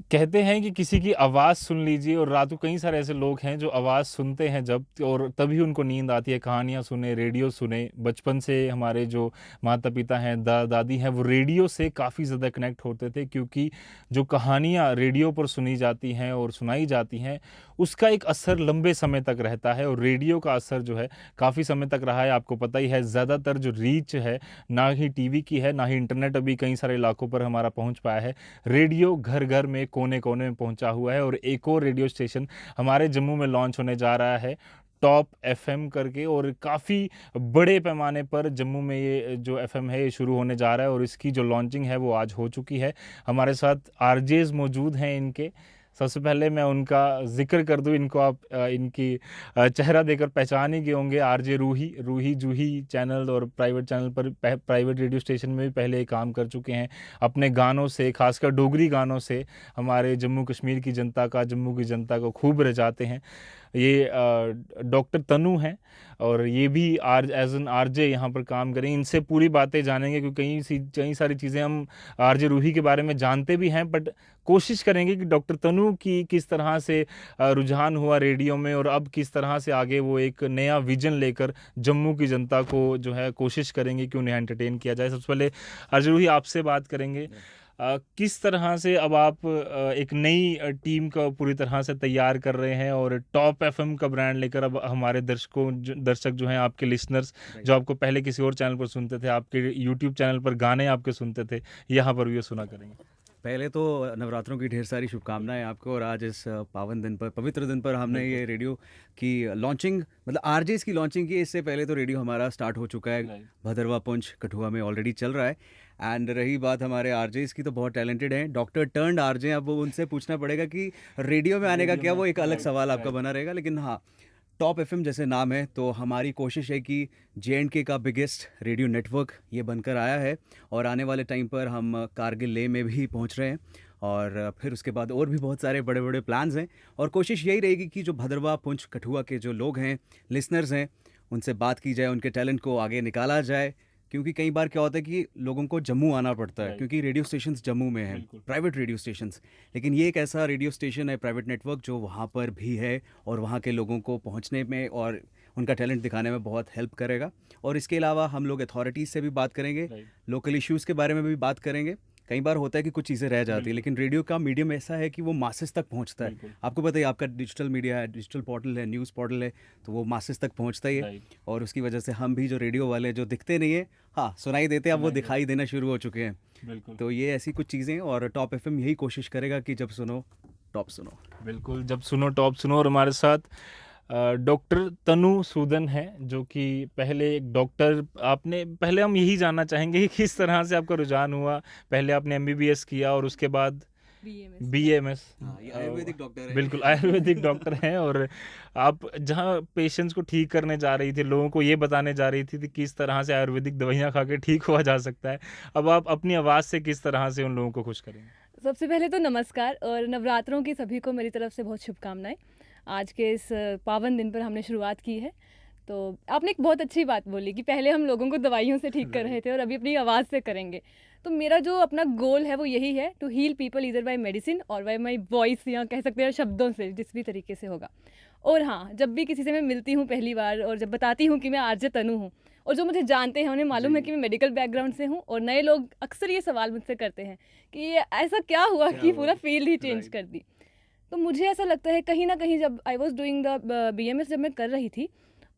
कहते हैं कि किसी की आवाज़ सुन लीजिए, और रात को कई सारे ऐसे लोग हैं जो आवाज़ सुनते हैं जब, और तभी उनको नींद आती है। कहानियाँ सुने, रेडियो सुने। बचपन से हमारे जो माता पिता हैं, दादी हैं, वो रेडियो से काफ़ी ज़्यादा कनेक्ट होते थे, क्योंकि जो कहानियाँ रेडियो पर सुनी जाती हैं और सुनाई जाती हैं, उसका एक असर लंबे समय तक रहता है। और रेडियो का असर जो है काफ़ी समय तक रहा है। आपको पता ही है, ज़्यादातर जो रीच है ना ही टीवी की है, ना ही इंटरनेट अभी कई सारे इलाकों पर हमारा पहुंच पाया है। रेडियो घर घर में, कोने कोने में पहुंचा हुआ है। और एक और रेडियो स्टेशन हमारे जम्मू में लॉन्च होने जा रहा है, टॉप एफएम करके, और काफ़ी बड़े पैमाने पर जम्मू में ये जो एफएम है ये शुरू होने जा रहा है, और इसकी जो लॉन्चिंग है वो आज हो चुकी है। हमारे साथ आरजेज मौजूद हैं इनके। सबसे पहले मैं उनका जिक्र कर दूं, इनको आप इनकी चेहरा देकर पहचान ही गए होंगे। आरजे रूही, रूही जूही चैनल और प्राइवेट चैनल पर, प्राइवेट रेडियो स्टेशन में भी पहले काम कर चुके हैं। अपने गानों से, खासकर डोगरी गानों से, हमारे जम्मू कश्मीर की जनता का, जम्मू की जनता को खूब रचाते हैं। ये डॉक्टर तनु हैं, और ये भी एज एन आरजे यहाँ पर काम करें। इनसे पूरी बातें जानेंगे, क्योंकि कई सारी चीज़ें हम आरजे रूही के बारे में जानते भी हैं, बट कोशिश करेंगे कि डॉक्टर तनु की किस तरह से रुझान हुआ रेडियो में, और अब किस तरह से आगे वो एक नया विजन लेकर जम्मू की जनता को जो है कोशिश करेंगे कि उन्हें एंटरटेन किया जाए। सबसे पहले आरजे रूही आपसे बात करेंगे। किस तरह से अब आप एक नई टीम का पूरी तरह से तैयार कर रहे हैं, और टॉप एफएम का ब्रांड लेकर अब हमारे दर्शक जो हैं, आपके लिसनर्स जो आपको पहले किसी और चैनल पर सुनते थे, आपके यूट्यूब चैनल पर गाने आपके सुनते थे, यहाँ पर भी ये सुना करेंगे। पहले तो नवरात्रों की ढेर सारी शुभकामनाएं आपको, और आज इस पावन दिन पर, पवित्र दिन पर हमने ये रेडियो की लॉन्चिंग, मतलब आरजेस की लॉन्चिंग की। इससे पहले तो रेडियो हमारा स्टार्ट हो चुका है, भदरवा पुंछ कठुआ में ऑलरेडी चल रहा है। एंड रही बात हमारे आरजेस की, तो बहुत टैलेंटेड हैं, डॉक्टर टर्न्ड आरजे। अब वो उनसे पूछना पड़ेगा कि रेडियो में आने का क्या, वो एक अलग सवाल आपका बना रहेगा। लेकिन हाँ, टॉप एफएम जैसे नाम है, तो हमारी कोशिश है कि जेएंडके का बिगेस्ट रेडियो नेटवर्क ये बनकर आया है, और आने वाले टाइम पर हम कारगिल लेह में भी पहुंच रहे हैं, और फिर उसके बाद और भी बहुत सारे बड़े बड़े प्लान्स हैं। और कोशिश यही रहेगी कि जो भदरवा पुंछ कठुआ के जो लोग हैं, लिसनर्स हैं, उनसे बात की जाए, उनके टैलेंट को आगे निकाला जाए। क्योंकि कई बार क्या होता है कि लोगों को जम्मू आना पड़ता है, क्योंकि रेडियो स्टेशंस जम्मू में हैं, प्राइवेट रेडियो स्टेशंस। लेकिन ये एक ऐसा रेडियो स्टेशन है, प्राइवेट नेटवर्क, जो वहाँ पर भी है, और वहाँ के लोगों को पहुँचने में और उनका टैलेंट दिखाने में बहुत हेल्प करेगा। और इसके अलावा हम लोग अथॉरिटीज़ से भी बात करेंगे, लोकल इश्यूज़ के बारे में भी बात करेंगे। कई बार होता है कि कुछ चीज़ें रह जाती है, लेकिन रेडियो का मीडियम ऐसा है कि वो मासेस तक पहुंचता है। आपको पता है, आपका डिजिटल मीडिया है, डिजिटल पोर्टल है, न्यूज़ पोर्टल है, तो वो मासेस तक पहुंचता ही है। और उसकी वजह से हम भी जो रेडियो वाले जो दिखते नहीं है, हाँ सुनाई देते हैं, अब वो दिखाई देना शुरू हो चुके हैं। तो ये ऐसी कुछ चीज़ें, और टॉप एफएम यही कोशिश करेगा कि जब सुनो टॉप सुनो। बिल्कुल, जब सुनो टॉप सुनो। और हमारे साथ डॉक्टर तनु सूदन है, जो कि पहले एक डॉक्टर, आपने, पहले हम यही जानना चाहेंगे कि किस तरह से आपका रुझान हुआ। पहले आपने एमबीबीएस किया, और उसके बाद बीएमएस। आयुर्वेदिक डॉक्टर है। बिल्कुल, आयुर्वेदिक डॉक्टर हैं। और आप जहाँ पेशेंट्स को ठीक करने जा रही थी, लोगों को ये बताने जा रही थी कि किस तरह से आयुर्वेदिक दवाइयाँ खा के ठीक हुआ जा सकता है, अब आप अपनी आवाज़ से किस तरह से उन लोगों को खुश करेंगे? सबसे पहले तो नमस्कार, और नवरात्रों की सभी को मेरी तरफ से बहुत शुभकामनाएं। आज के इस पावन दिन पर हमने शुरुआत की है। तो आपने एक बहुत अच्छी बात बोली कि पहले हम लोगों को दवाइयों से ठीक कर रहे थे, और अभी अपनी आवाज़ से करेंगे। तो मेरा जो अपना गोल है वो यही है, to heal people either by medicine और बाय माई वॉइस, या कह सकते हैं शब्दों से, जिस भी तरीके से होगा। और हाँ, जब भी किसी से मैं मिलती हूँ पहली बार, और जब बताती हूँ कि मैं आरजे तनु हूँ, और जो मुझे जानते हैं उन्हें मालूम है कि मैं मेडिकल बैकग्राउंड से हूँ, और नए लोग अक्सर ये सवाल मुझसे करते हैं कि ये ऐसा क्या हुआ कि पूरा फील्ड ही चेंज कर दी। तो मुझे ऐसा लगता है कहीं ना कहीं, जब I was doing the BMS, जब मैं कर रही थी,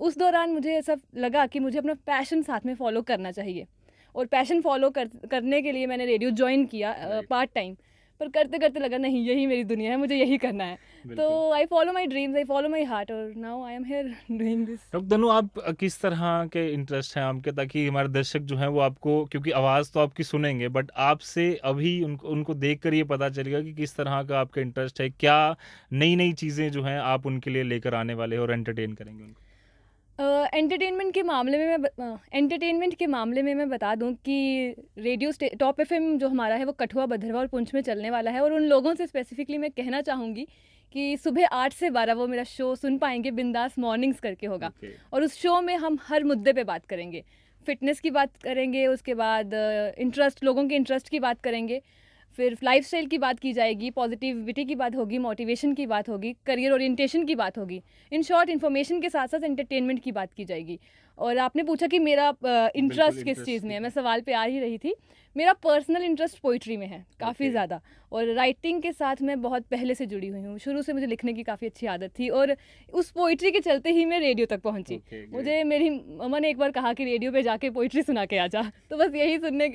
उस दौरान मुझे ऐसा लगा कि मुझे अपना पैशन साथ में फॉलो करना चाहिए। और पैशन फॉलो करने के लिए मैंने रेडियो ज्वाइन किया पार्ट टाइम, पर करते करते लगा नहीं, यही मेरी दुनिया है, मुझे यही करना है। तो I follow my dreams, I follow my heart, और now I am here doing this. Doctor Tanu, आप किस तरह के इंटरेस्ट हैं आपके, ताकि हमारे दर्शक जो हैं वो आपको, क्योंकि आवाज़ तो आपकी सुनेंगे, बट आपसे अभी उनको देखकर ये पता चलेगा कि किस तरह का आपका इंटरेस्ट है, क्या नई नई चीज़ें जो हैं आप उनके लिए लेकर आने वाले हैं और एंटरटेन करेंगे उनको? एंटरटेनमेंट के मामले में मैं बता दूं कि रेडियो टॉप एफएम जो हमारा है वो कठुआ, भदरवा और पुंछ में चलने वाला है। और उन लोगों से स्पेसिफिकली मैं कहना चाहूँगी कि सुबह 8 से 12 वो मेरा शो सुन पाएंगे, बिंदास मॉर्निंग्स करके होगा। और उस शो में हम हर मुद्दे पे बात करेंगे, फिटनेस की बात करेंगे, उसके बाद इंटरेस्ट, लोगों के इंटरेस्ट की बात करेंगे, फिर लाइफस्टाइल की बात की जाएगी, पॉजिटिविटी की बात होगी, मोटिवेशन की बात होगी, करियर ओरिएंटेशन की बात होगी। इन शॉर्ट इन्फॉर्मेशन के साथ साथ एंटरटेनमेंट की बात की जाएगी। और आपने पूछा कि मेरा इंटरेस्ट किस चीज़ में है, मैं सवाल पे आ ही रही थी। मेरा पर्सनल इंटरेस्ट पोइट्री में है काफ़ी Okay. ज़्यादा, और राइटिंग के साथ मैं बहुत पहले से जुड़ी हुई हूँ। शुरू से मुझे लिखने की काफ़ी अच्छी आदत थी, और उस पोइट्री के चलते ही मैं रेडियो तक पहुँची। Okay, great. मुझे मेरी मम्मा ने एक बार कहा कि रेडियो पे जाके पोइट्री सुना के आ जा, तो बस यही करने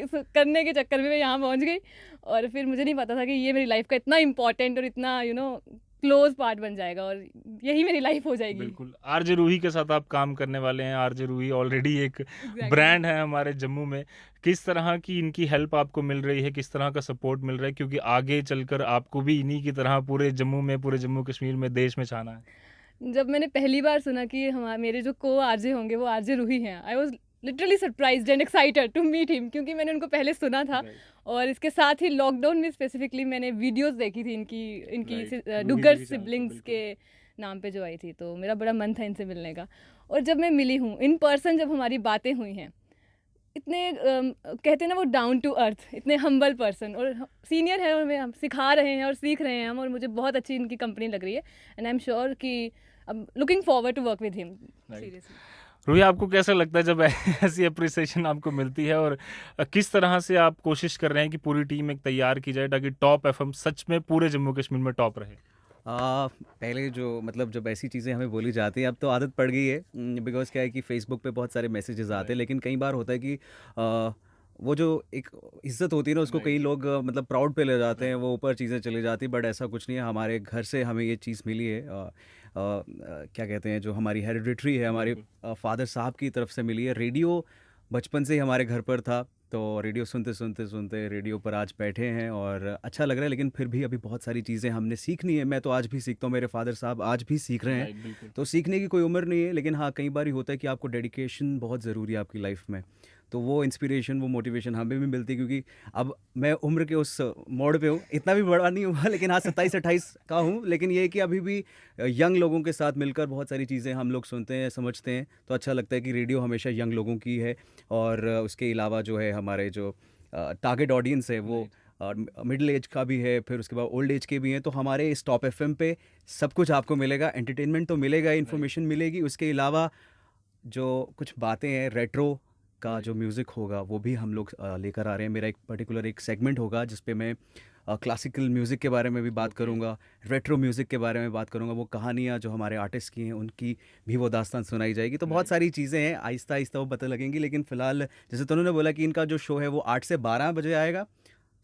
के चक्कर में मैं यहाँ पहुँच गई। और फिर मुझे नहीं पता था कि ये मेरी लाइफ का इतना इंपॉर्टेंट और इतना क्लोज पार्ट बन जाएगा, और यही मेरी लाइफ हो जाएगी। बिल्कुल, आरजे रूही के साथ आप काम करने वाले हैं। आरजे रूही ऑलरेडी एक Exactly. ब्रांड है हमारे जम्मू में। किस तरह की इनकी हेल्प आपको मिल रही है, किस तरह का सपोर्ट मिल रहा है, क्योंकि आगे चलकर आपको भी इन्हीं की तरह पूरे जम्मू में, पूरे जम्मू कश्मीर में, देश में छाना है। जब मैंने पहली बार सुना कि मेरे जो को आरजे होंगे वो आरजे रूही हैं, I was literally surprised and excited to meet him, क्योंकि मैंने उनको पहले सुना था। और इसके साथ ही लॉकडाउन में स्पेसिफिकली मैंने वीडियोस देखी थी इनकी Right. डुगर रूही जी के सिबलिंग्स साथ, के नाम पे जो आई थी, तो मेरा बड़ा मन था इनसे मिलने का। और जब मैं मिली हूँ इन पर्सन, जब हमारी बातें हुई हैं, इतने कहते हैं ना वो डाउन टू अर्थ, इतने हम्बल पर्सन, और सीनियर है, और हम सिखा रहे हैं और सीख रहे हैं हम, और मुझे बहुत अच्छी इनकी कंपनी लग रही है। एंड आई एम श्योर कि अब looking forward to work with him seriously. Ruhi, आपको कैसा लगता है जब ऐसी अप्रिसिएशन आपको मिलती है, और किस तरह से आप कोशिश कर रहे हैं कि पूरी टीम एक तैयार की जाए ताकि टॉप एफएम सच में पूरे जम्मू कश्मीर में टॉप रहे? पहले जो मतलब जब ऐसी चीज़ें हमें बोली जाती हैं, अब तो आदत पड़ गई है, बिकॉज़ क्या है कि फेसबुक पे बहुत सारे मैसेजेस आते हैं, लेकिन कई बार होता है कि वो जो एक इज्जत होती है ना, उसको कई लोग मतलब प्राउड पे ले जाते हैं, वो ऊपर चीज़ें चली जाती, बट ऐसा कुछ नहीं है। हमारे घर से हमें ये चीज़ मिली है, क्या कहते हैं, जो हमारी हेरिडिटरी है, हमारे फादर साहब की तरफ से मिली है। रेडियो बचपन से ही हमारे घर पर था, तो रेडियो सुनते रेडियो पर आज बैठे हैं और अच्छा लग रहा है। लेकिन फिर भी अभी बहुत सारी चीज़ें हमने सीखनी है। मैं तो आज भी सीखता हूँ, मेरे फादर साहब आज भी सीख रहे हैं, बिल्कुल। तो सीखने की कोई उम्र नहीं है। लेकिन हाँ, कई बार ही होता है कि आपको डेडिकेशन बहुत ज़रूरी है आपकी लाइफ में, तो वो इंस्पिरेशन, वो मोटिवेशन हमें भी मिलती है, क्योंकि अब मैं उम्र के उस मोड़ पे हूँ, इतना भी बड़ा नहीं हुआ, लेकिन हाँ 27-28 का हूँ। लेकिन ये है कि अभी भी यंग लोगों के साथ मिलकर बहुत सारी चीज़ें हम लोग सुनते हैं, समझते हैं, तो अच्छा लगता है कि रेडियो हमेशा यंग लोगों की है। और उसके अलावा जो है हमारे जो टारगेट ऑडियंस है वो मिडिल एज का भी है, फिर उसके बाद ओल्ड एज के भी हैं। तो हमारे इस टॉप एफएम पे सब कुछ आपको मिलेगा, एंटरटेनमेंट तो मिलेगा, इन्फॉर्मेशन मिलेगी, उसके अलावा जो कुछ बातें हैं, रेट्रो का जो म्यूज़िक होगा वो भी हम लोग लेकर आ रहे हैं। मेरा एक पर्टिकुलर एक सेगमेंट होगा जिस पे मैं क्लासिकल म्यूज़िक के बारे में भी बात करूँगा, रेट्रो म्यूज़िक के बारे में बात करूँगा, वो कहानियाँ जो हमारे आर्टिस्ट की हैं उनकी भी वो दास्तान सुनाई जाएगी। तो बहुत सारी चीज़ें हैं, आहिस्ता आहिस्ता वो पता लगेंगी। लेकिन फ़िलहाल जैसे तनु ने बोला कि इनका जो शो है वो 8 से 12 बजे आएगा,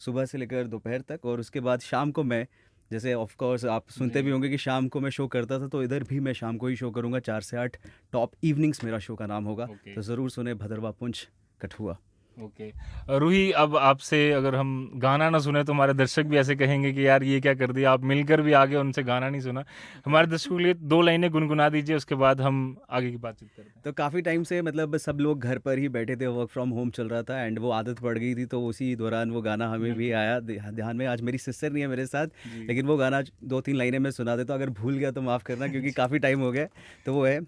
सुबह से लेकर दोपहर तक, और उसके बाद शाम को मैं, जैसे ऑफ कोर्स आप सुनते भी होंगे कि शाम को मैं शो करता था, तो इधर भी मैं शाम को ही शो करूँगा, 4 से 8 टॉप इवनिंग्स मेरा शो का नाम होगा। तो ज़रूर सुने भदरवा पुंछ कठुआ। ओके। रूही, अब आपसे अगर हम गाना ना सुने तो हमारे दर्शक भी ऐसे कहेंगे कि यार ये क्या कर दिया, आप मिलकर भी आगे उनसे गाना नहीं सुना। हमारे दर्शकों के लिए 2 लाइनें गुनगुना दीजिए, उसके बाद हम आगे की बातचीत करते हैं। तो काफ़ी टाइम से मतलब सब लोग घर पर ही बैठे थे, वर्क फ्रॉम होम चल रहा था, एंड वो आदत पड़ गई थी, तो उसी दौरान वो गाना हमें भी आया ध्यान में। आज मेरी सिस्टर नहीं है मेरे साथ, लेकिन वो गाना 2-3 लाइनें मैं सुना देता हूँ, अगर भूल गया तो माफ़ करना, क्योंकि काफ़ी टाइम हो गया। तो वो है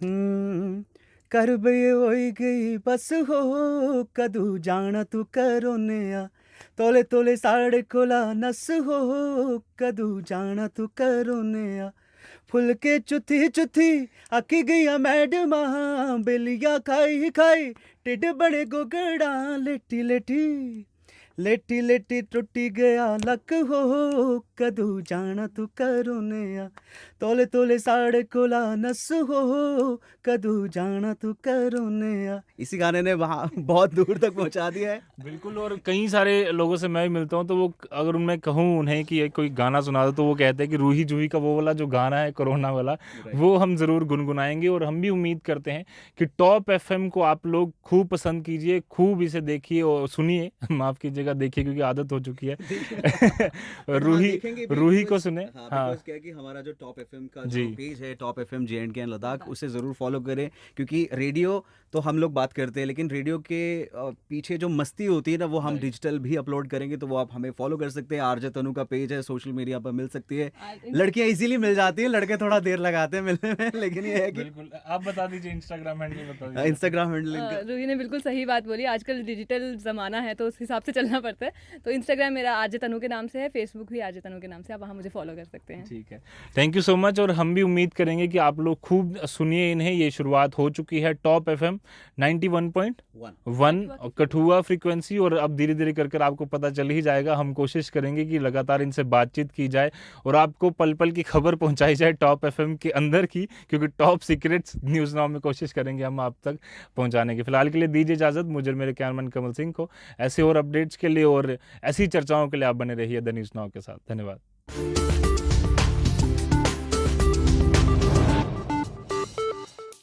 कर बे होई गई बस हो कदू जाना तू करोने आ, तोले तोले साढ़े खोला नस हो कदू जाना तू करोने आ, फुल के चुथी चुथी आकी गया मैडमा, बेलिया खाई खाई टिड बड़े गोगड़ा, लेटी लेटी लेटी लेटी टुटी गया लक हो कदू जाना तू करोने आ, तोले तोले साढ़े कोला नस हो कदू जाना तू करोने आ। इसी गाने ने वहाँ बहुत दूर तक पहुँचा दिया है। बिल्कुल। और कई सारे लोगों से मैं भी मिलता हूँ, तो वो अगर उनमें कहूँ उन्हें कि कोई गाना सुना दो, तो वो कहते हैं कि रूही जूही का वो वाला जो गाना है कोरोना वाला, वो हम ज़रूर गुनगुनाएंगे। और हम भी उम्मीद करते हैं कि टॉप एफएम को आप लोग खूब पसंद कीजिए, खूब इसे देखिए और सुनिए, माफ़ कीजिएगा देखिए क्योंकि आदत हो चुकी है। रूही को सुने। हाँ, क्या है कि हमारा जो टॉप एफएम का जो पेज है, top FM JNK and Ladakh, उसे ज़रूर फॉलो करें, क्योंकि रेडियो तो हम लोग बात करते हैं, लेकिन रेडियो के पीछे जो मस्ती होती है ना, वो हम डिजिटल भी अपलोड करेंगे, तो वो आप हमें फॉलो कर सकते हैं। आरजे तनु का पेज है, सोशल मीडिया पर मिल सकती है। लड़कियां इजीली मिल जाती हैं, लड़के थोड़ा देर लगाते हैं मिलने में, लेकिन ये है कि बिल्कुल। आप बता दीजिए इंस्टाग्राम हैंडल बता दीजिए। इंस्टाग्राम हैंडल रूही ने बिल्कुल सही बात बोली, आजकल डिजिटल ज़माना है तो उस हिसाब से चलना बोलना पड़ता है। तो इंस्टाग्राम मेरा आरजे तनु के नाम से है, फेसबुक भी आरजे तनु के नाम से, आप वहाँ मुझे फॉलो कर सकते हैं। ठीक है, थैंक यू सो मच। और हम भी उम्मीद करेंगे कि आप लोग खूब सुनिए इन्हें। ये शुरुआत हो चुकी है टॉप FM 91.1 कठुआ फ्रीक्वेंसी, और अब धीरे धीरे कर आपको पता चल ही जाएगा। हम कोशिश करेंगे कि लगातार इनसे बातचीत की जाए और आपको पल पल की खबर पहुंचाई जाए टॉप FM के अंदर की, क्योंकि टॉप सीक्रेट्स न्यूज़ नाउ में कोशिश करेंगे हम आप तक पहुंचाने की। फिलहाल के लिए दीजिए इजाज़त मुझे और मेरे कैमरामैन कमल सिंह को। ऐसे और अपडेट्स के लिए और ऐसी चर्चाओं के लिए आप बने रहिए द न्यूज़ नाउ के साथ। धन्यवाद।